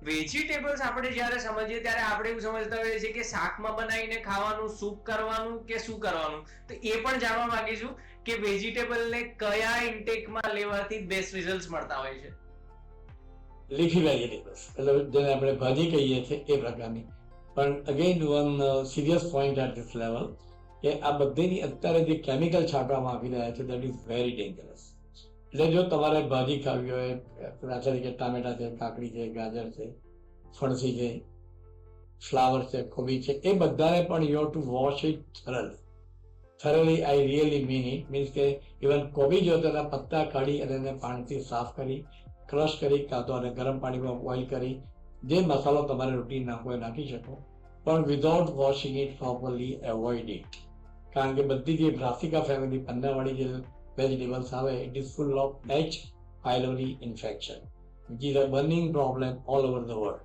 Vegetables આપણે જ્યારે સમજીએ ત્યારે આપણે એવું સમજતા હોઈએ છીએ કે શાકમાં બનાવીને ખાવાનું, સૂપ કરવાનું કે શું કરવાનું. તો એ પણ જાણવા માંગીશું કે વેજીટેબલને કયા ઇન્ટેકમાં લેવાથી બેસ્ટ રિઝલ્ટ મળતા હોય છે. લીફી વેજીટેબલ્સ એટલે જેને આપણે ભાજી કહીએ છીએ એ પ્રકારની. પણ again one serious point eight this level કે આ બધીની અત્યારે જે કેમિકલ છાંટવામાં આવી રહ્યા છે દેટ ઇઝ વેરી ડેન્જરસ. એટલે જો તમારે ભાજી ખાવી હોય, દાખલા તરીકે ટામેટા છે, કાકડી છે, ગાજર છે, ફણસી છે, ફ્લાવર છે, કોબી છે, એ બધાને પણ you have to wash it thoroughly. I really mean it. Means કે ઇવન કોબી જો તેના પત્તા કાઢી અને એને પાણીથી સાફ કરી, ક્રશ કરી, કાં તો અને ગરમ પાણીમાં બોઇલ કરી, જે મસાલો તમારે રોટી નાખવો એ નાખી શકો, પણ without washing it properly avoid it. કારણ કે બધી જે બ્રાસિકા ફેમિલી પન્નાવાળી જે વેજીટેબલ્સ આવે, it is full of H. pylori infection, which is a burning problem all over the world.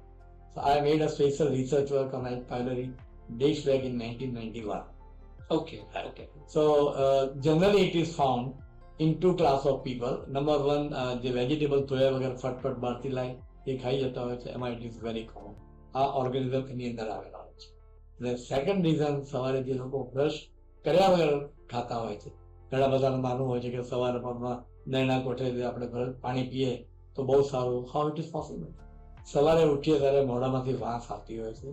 So I made a special research work on H. pylori dates back in 1991. Okay. So generally it is found in two class of people. Number one, જે vegetable ધોયા વગર ફટફટ બહારથી લાય એ ખાઈ જતા હોય છે, એમાં ઇટ ઇઝ વેરી કોમન. આ ઓર્ગેનિઝમ એની અંદર આવેલા હોય છે. અને સેકન્ડ રીઝન, સવારે જે લોકો બ્રશ કર્યા વગર ખાતા હોય છે, ઘણા બધાનું માનવું હોય છે કે સવારે પગમાં નૈણા કોઠે આપણે પાણી પીએ તો બહુ સારું. How it is possible? સવારે ઉઠીએ ત્યારે મોઢામાંથી વાસ આવતી હોય છે,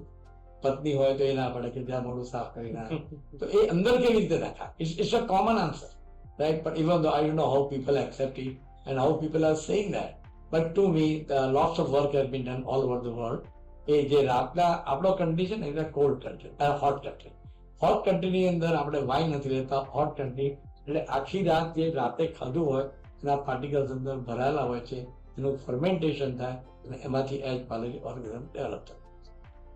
પત્ની હોય તો એ ના પડે કે જ્યાં મોઢું સાફ કરી નાખે, તો એ અંદર કેવી રીતે નાખા? It's a common answer, right? But even though I don't know how people accept it and how people are saying that, but to me lots of work has been done all over the world. એ જે રાતના આપણો country છે ને, એટલે cold country, hot country. Hot કન્ટ્રીની અંદર આપણે વાઇન નથી લેતા. હોટ કન્ટ્રી એટલે આખી રાત જે રાતે ખાધું હોય એના પાર્ટિકલ્સ અંદર ભરાયેલા હોય છે, એનું ફર્મેન્ટેશન થાય અને એમાંથી H. pylori ઓર્ગેનિઝમ ડેવલપ થાય.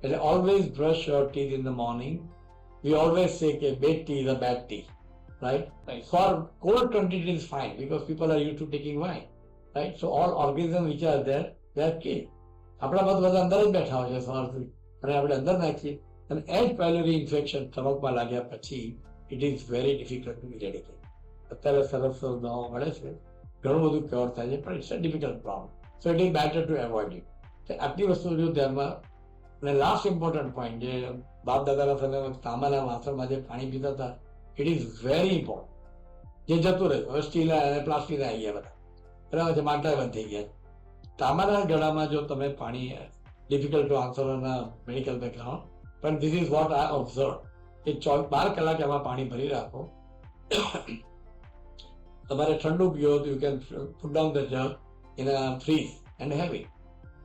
એટલે always brush your teeth in the morning. We always say કે bed tea is a bad tea, right? For cold country it is fine because people are use to taking wine, right? So all organism which are there they are killed. આપણા બધા અંદર જ બેઠા હોય છે સવારથી, અને આપણે અંદર નાખીએ. અને H. pylori ઇન્ફેક્શન સ્ટમકમાં લાગ્યા પછી it is very difficult to ઇરેડિકેટ. અત્યારે સરસ દવાઓ મળે છે, ઘણું બધું ક્યોર થાય છે, પણ it's a difficult problem. So it is better to avoid it. આટલી વસ્તુ જો ધ્યાનમાં. અને લાસ્ટ ઇમ્પોર્ટન્ટ પોઈન્ટ, જે બાપ દાદાના સમયમાં તાંબાના વાસણમાં જે પાણી પીતા હતા, ઇટ ઇઝ વેરી ઇમ્પોર્ટન્ટ. જે જતું રહ્યું, હવે સ્ટીલ અને પ્લાસ્ટિક આવી ગયા બધા, બરાબર છે, માટલા બંધ થઈ ગયા. તાંબાના ગળામાં જો તમે પાણી, difficult to answer on medical background, પણ this is what I observe, કે 12 કલાક એમાં પાણી ભરી રાખો. તમારે ઠંડુ પીવો તો you can put down the jug in a fridge and have it.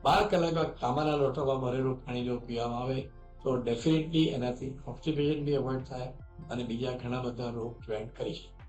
12 કલાક તાંબાના લોટામાં ભરેલું પાણી જો પીવામાં આવે તો ડેફિનેટલી એનાથી કોન્સ્ટિપેશન બી અવોઇડ થાય અને બીજા ઘણા બધા રોગ પ્રિવેન્ટ કરી શકે.